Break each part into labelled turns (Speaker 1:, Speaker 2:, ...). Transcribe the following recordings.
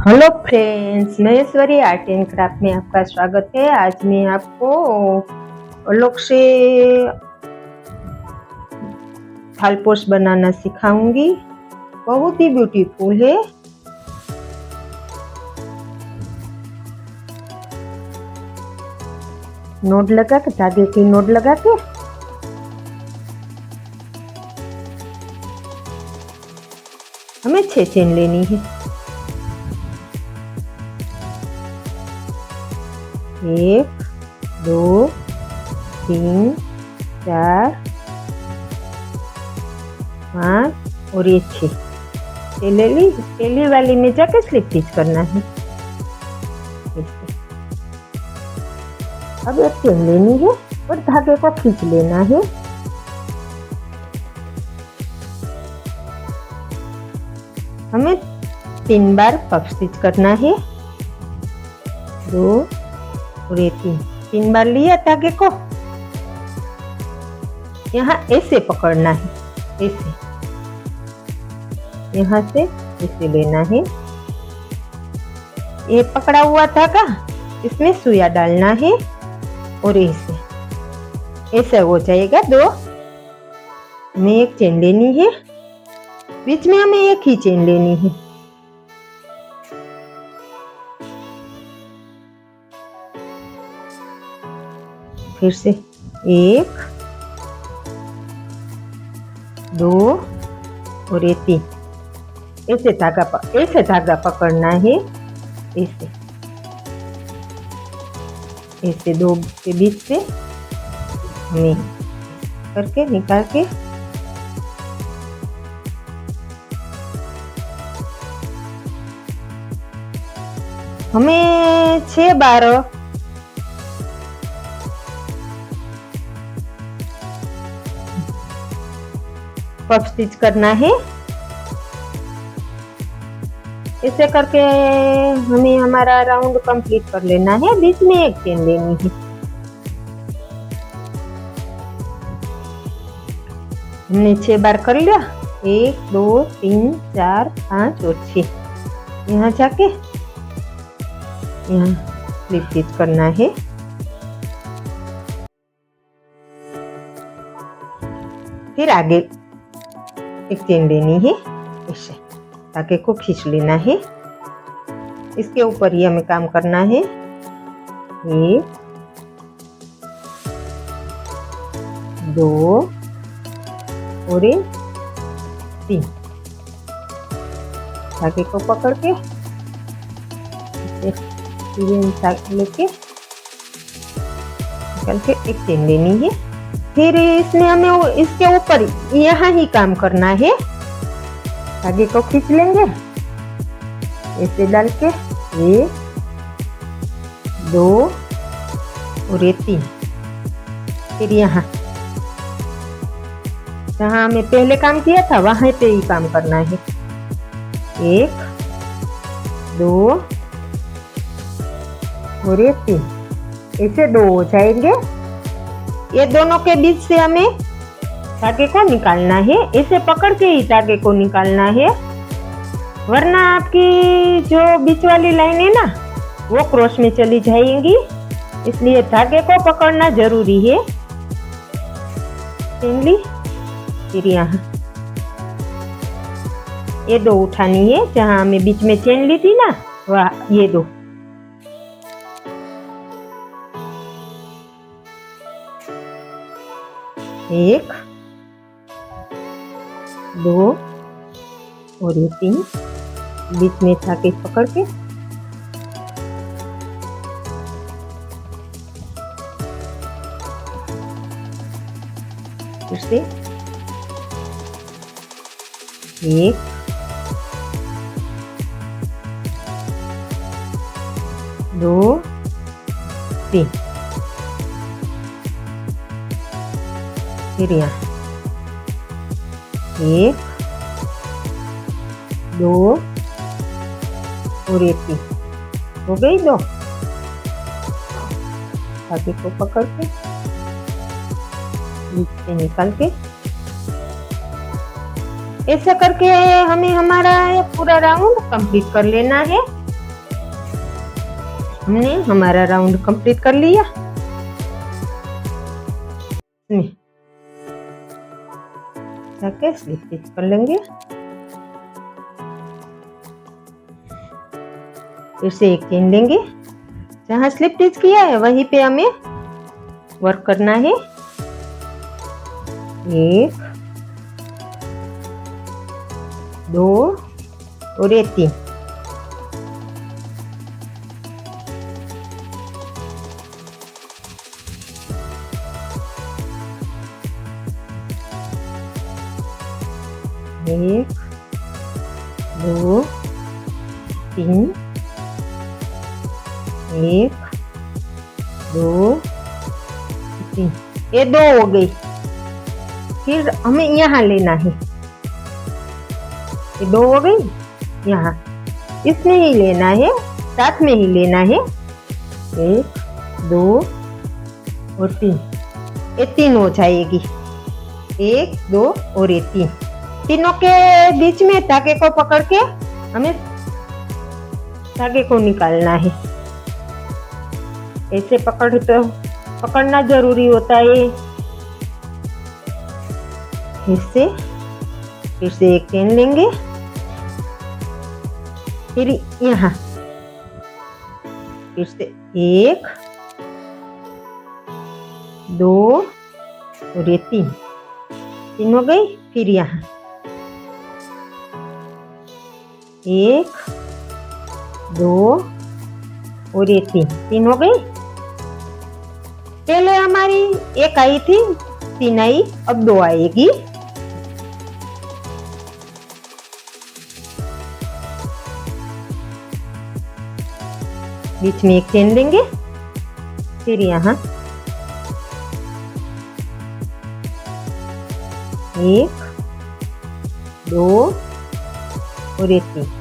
Speaker 1: Hello friends, Maheshwari art and craft में आपका स्वागत है। आज मैं आपको अलग से थालपोश बनाना सिखाऊंगी। बहुत ही ब्यूटीफुल है। नोट लगा के, धागे की नोट लगा के हमें 6 चेन लेनी है। 1 2 3 4 5 और ये 6 पहली वाली में जाके स्लिप स्टिच करना है। अब एक चेन लेनी है और धागे को खींच लेना है। हमें 3 बार पफ स्टिच करना है। 2 और ये 3 बार लिया धागे को, यहाँ ऐसे पकड़ना है, ऐसे यहाँ से ऐसे लेना है। ये पकड़ा हुआ धागा इसमें सुइया डालना है और ऐसे ऐसे हो जाएगा। 2 हमें एक चेन लेनी है, बीच में हमें एक ही चेन लेनी है। फिर से 1 2 और ये 3 ऐसे धागा पकड़ना है। ऐसे 2 के बीच से हमें करके निकाल के हमें 6 बार पफ स्टिच करना है। ऐसे करके हमें हमारा राउंड कंप्लीट कर लेना है। बीच में एक चेन लेनी है। हमने 6 बार कर लिया, 1 2 3 4 5 और 6। यहाँ जाके यहाँ स्लिप स्टिच करना है। फिर आगे एक चेन लेनी है, ऐसे धागे को खींच लेना है। इसके ऊपर ही हमें काम करना है। 1 2 और 3 धागे को पकड़ के लेके निकल के एक चेन लेनी है। फिर इसमें हमें इसके ऊपर यहाँ ही काम करना है। धागे को खींच लेंगे ऐसे डाल के, 1 2 और 3। फिर यहाँ जहाँ हमें पहले काम किया था वहां पे ही काम करना है। 1 2 और 3 ऐसे 2 हो जाएंगे। ये दोनों के बीच से हमें धागे को निकालना है। इसे पकड़ के ही धागे को निकालना है, वरना आपकी जो बीच वाली लाइन है ना वो क्रॉस में चली जाएंगी। इसलिए धागे को पकड़ना जरूरी है। चेन ली, फिर यहाँ ये 2 उठानी है। जहाँ हमें बीच में चेन ली थी ना वह ये 2। एक 2 और 3 बीच में धागे पकड़ के फिर से 1 2 3 फिर यहाँ 1 2 और 3 हो गई। 2 धागे को पकड़ के बीच से निकाल के ऐसा करके हमें हमारा पूरा राउंड कंप्लीट कर लेना है। हमने हमारा राउंड कंप्लीट कर लिया। जाके स्लिप स्टिच कर लेंगे। फिर से एक चेन लेंगे, जहाँ स्लिप स्टिच किया है वहीं पे हमें वर्क करना है। एक, दो और ये तीन। एक, दो, तीन, एक, दो, तीन, ये दो हो गई। फिर हमें यहाँ लेना है, ये दो हो गई, यहाँ इसमें ही लेना है, साथ में ही लेना है। एक, दो और तीन, ये तीन हो जाएगी। एक, दो और ये तीन, तीनों के बीच में धागे को पकड़ के हमें धागे को निकालना है। ऐसे पकड़ना जरूरी होता है। फिर से एक चेन लेंगे, फिर यहाँ फिर से एक, दो और ये तीन, तीन हो गई। फिर यहाँ एक, दो और ये तीन, तीन हो गई। पहले हमारी एक आई थी, तीन आई, अब दो आएगी। बीच में एक चेन लेंगे, फिर यहाँ एक, दो और एक तीन।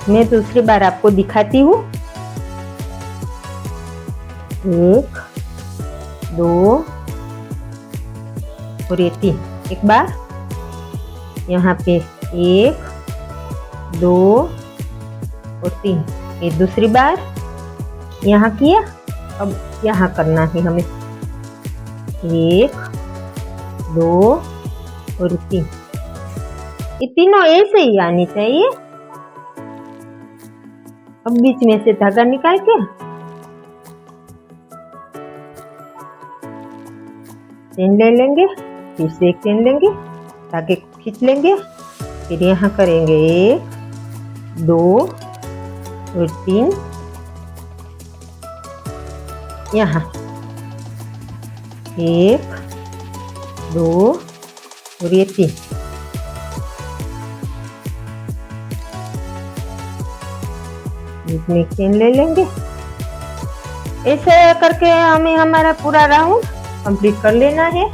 Speaker 1: मैं दूसरी बार आपको दिखाती हूँ। एक, दो और ये तीन। एक बार यहाँ पे एक, दो और तीन। ये दूसरी बार यहाँ किया, अब यहाँ करना है हमें। एक, दो और तीन, ये तीनों ऐसे ही आनी चाहिए। अब बीच में से धागा निकाल के चेन ले लेंगे, फिर से एक चेन लेंगे, धागे को खींच लेंगे, फिर यहाँ करेंगे एक, दो और तीन। यहाँ एक, दो और ये तीन। इसमें चेन ले लेंगे। ऐसे करके हमें हमारा पूरा राउंड कंप्लीट कर लेना है।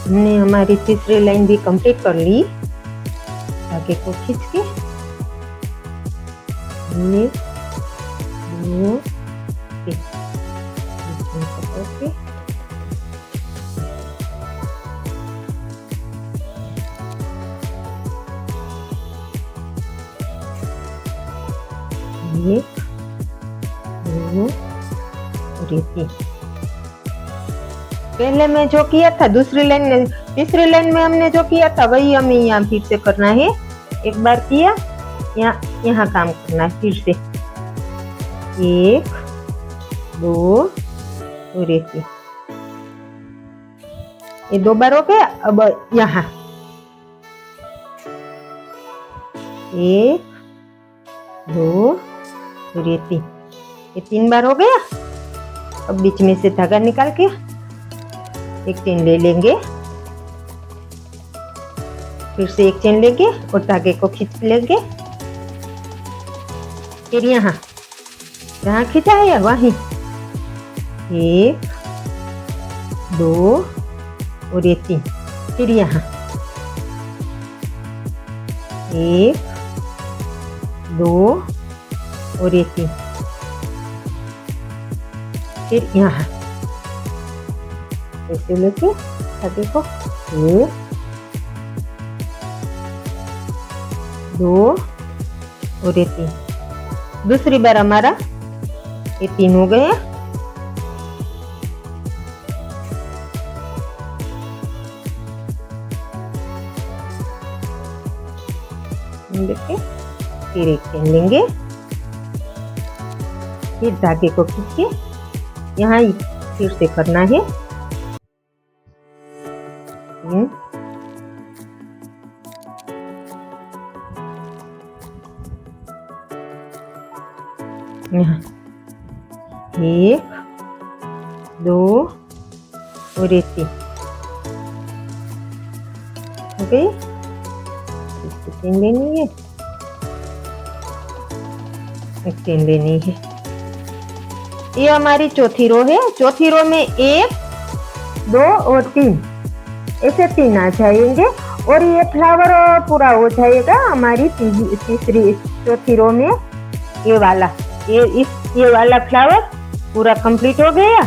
Speaker 1: हमने हमारी तीसरी लाइन भी कंप्लीट कर ली। धागे को खींच के एक, दो, तीन, पकड़ के एक, दो और ये तीन। पहले में जो किया था तीसरी लाइन में हमने जो किया था वही हमें यहाँ फिर से करना है। एक बार किया, यहाँ काम करना है। फिर से एक, दो और ये तीन, ये दो बार हो गया। अब यहाँ एक, दो और ये तीन, ये तीन बार हो गया। अब बीच में से धागा निकाल के एक चेन ले लेंगे, फिर से एक चेन लेंगे और धागे को खींच लेंगे। फिर यहाँ जहाँ खींचा है वहीं एक, दो और ये तीन। फिर यहाँ एक, दो और ये तीन। फिर यहाँ ऐसे लेके धागे को एक, 2 और ये 3। दूसरी बार हमारा ये 3 हो गए। देखिए, फिर एक चेन लेंगे, फिर धागे को खींच के यहाँ फिर से करना है 3, यहाँ 1 2 और 3 हो गई। इसको चेन लेनी है, एक चेन लेनी है। ये हमारी चौथी रो है। चौथी रो में 1 2 और 3 ऐसे 3 आ जाएंगे और ये फ्लावर पूरा हो जाएगा हमारी तीसरी चौथी रो में। ये वाला ये वाला फ्लावर पूरा कंप्लीट हो गया।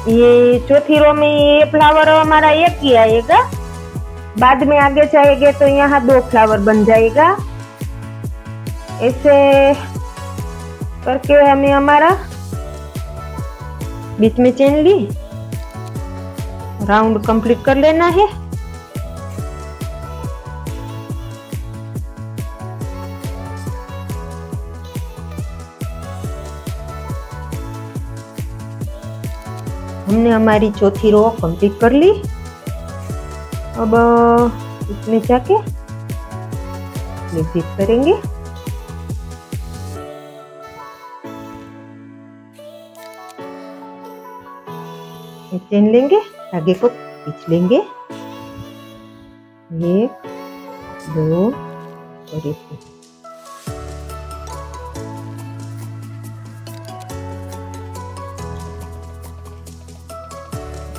Speaker 1: ये चौथी रो में ये फ्लावर हमारा एक ही आएगा। बाद में आगे जाएंगे तो यहाँ 2 फ्लावर बन जाएगा। ऐसे करके हमें हमारा बीच में चेन ली, राउंड कंप्लीट कर लेना है। हमने हमारी चौथी रो कंप्लीट कर ली। अब इसमें जाके रिपीट करेंगे। चेन लेंगे, धागे को खींच लेंगे, 1 2 और 3।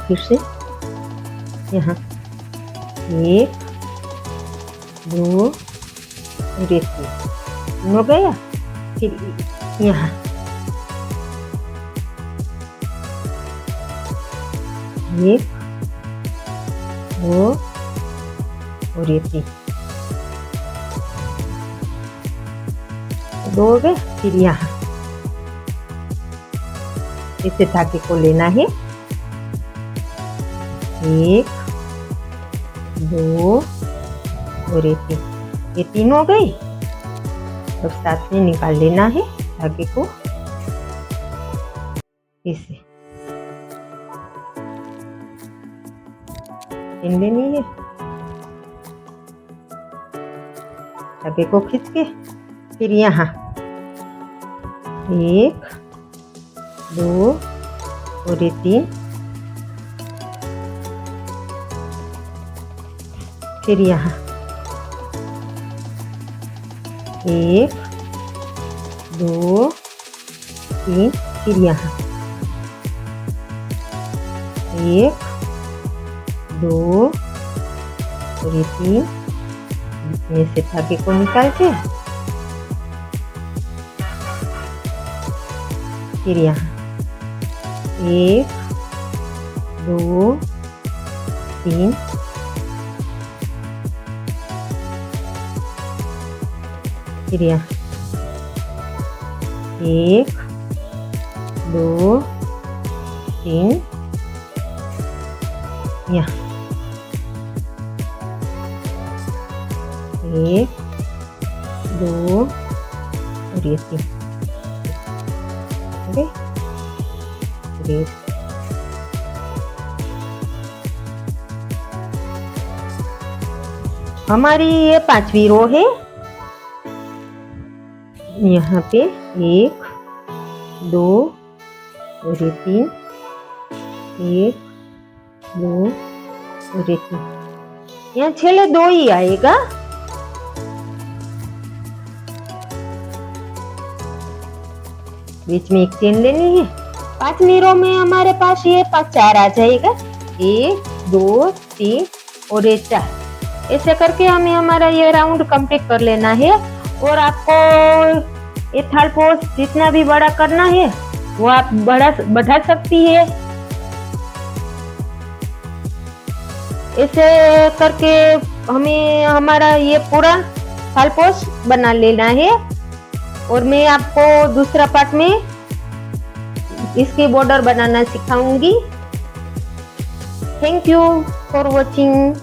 Speaker 1: फिर से यहाँ 1 2 और 3 हो गया। फिर यहाँ 1 2 और 3 2 हो गए। फिर यहाँ इसे धागे को लेना है, 1 2 और 3 ये 3 हो गई। अब साथ में निकाल लेना है धागे को इसे चेन लेनी है, धागे को खींच के फिर यहाँ 1 2 और 3 फिर यहाँ 1 2 3 फिर यहाँ 1 2 और 3 इसमें से धागे को निकाल के फिर यहाँ 1 2 3 फिर यहाँ 1 2 3 यहाँ 1 2 और 3 ओके। हमारी ये 5वीं रो है। यहाँ पे 1 2 और 3 1 2 और 3 यहाँ छेले 2 ही आएगा। बीच में एक चेन लेनी है। 5वीं रो में हमारे पास ये 4 आ जाएगा, 1 2 3 और 4 ऐसे करके हमें हमारा ये राउंड कंप्लीट कर लेना है। और आपको ये थाल पोस्ट जितना भी बड़ा करना है वो आप बढ़ा सकती है। ऐसे करके हमें हमारा ये पूरा फॉल पोस्ट बना लेना है। और मैं आपको दूसरा पार्ट में इसकी बॉर्डर बनाना सिखाऊंगी। Thank you for watching.